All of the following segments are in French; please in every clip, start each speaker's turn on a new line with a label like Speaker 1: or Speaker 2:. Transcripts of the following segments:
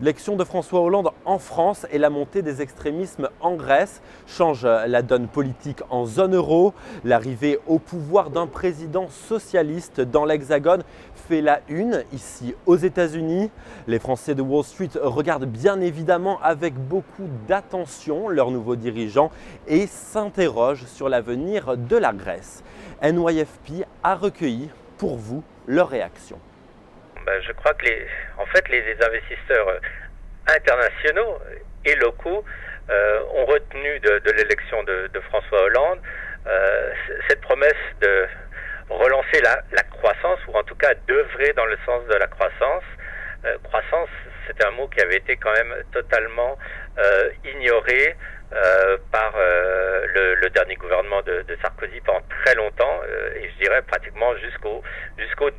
Speaker 1: L'élection de François Hollande en France et la montée des extrémismes en Grèce changent la donne politique en zone euro. L'arrivée au pouvoir d'un président socialiste dans l'Hexagone fait la une ici aux États-Unis. Les Français de Wall Street regardent bien évidemment avec beaucoup d'attention leurs nouveaux dirigeants et s'interrogent sur l'avenir de la Grèce. NYFP a recueilli pour vous leurs réactions.
Speaker 2: Je crois que les investisseurs internationaux et locaux ont retenu de l'élection de François Hollande cette promesse de relancer la croissance, ou en tout cas d'œuvrer dans le sens de la croissance. Croissance, c'est un mot qui avait été quand même totalement ignoré par le dernier gouvernement de Sarkozy pendant très longtemps, et je dirais pratiquement jusqu'au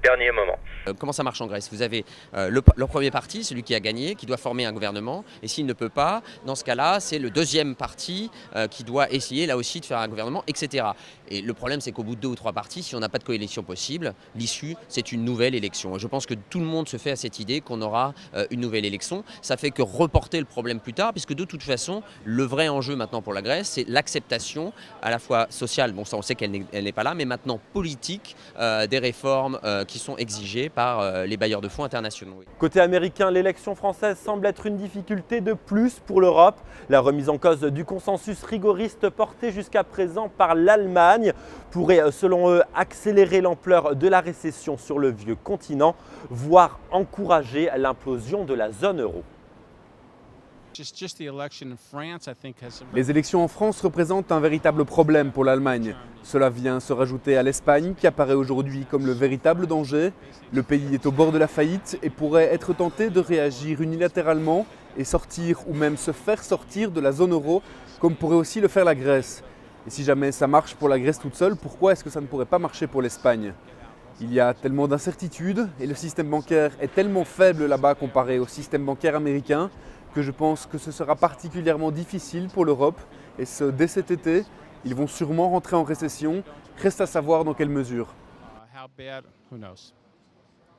Speaker 2: dernier moment.
Speaker 3: Comment ça marche en Grèce? Vous avez le premier parti, celui qui a gagné, qui doit former un gouvernement, et s'il ne peut pas, dans ce cas-là, c'est le deuxième parti qui doit essayer là aussi de faire un gouvernement, etc. Et le problème, c'est qu'au bout de 2 ou 3 partis, si on n'a pas de coalition possible, l'issue, c'est une nouvelle élection. Et je pense que tout le monde se fait à cette idée qu'on aura une nouvelle élection. Ça fait que reporter le problème plus tard, puisque de toute façon, le vrai enjeu maintenant pour la Grèce, c'est l'acceptation à la fois sociale, bon ça on sait qu'elle n'est pas là, mais maintenant politique, des réformes qui sont exigées par les bailleurs de fonds internationaux.
Speaker 1: Côté américain, l'élection française semble être une difficulté de plus pour l'Europe. La remise en cause du consensus rigoriste porté jusqu'à présent par l'Allemagne pourrait, selon eux, accélérer l'ampleur de la récession sur le vieux continent, voire encourager l'implosion de la zone euro.
Speaker 4: Les élections en France représentent un véritable problème pour l'Allemagne. Cela vient se rajouter à l'Espagne qui apparaît aujourd'hui comme le véritable danger. Le pays est au bord de la faillite et pourrait être tenté de réagir unilatéralement et sortir ou même se faire sortir de la zone euro, comme pourrait aussi le faire la Grèce. Et si jamais ça marche pour la Grèce toute seule, pourquoi est-ce que ça ne pourrait pas marcher pour l'Espagne ? Il y a tellement d'incertitudes et le système bancaire est tellement faible là-bas comparé au système bancaire américain que je pense que ce sera particulièrement difficile pour l'Europe. Et dès cet été, ils vont sûrement rentrer en récession. Reste à savoir dans quelle mesure.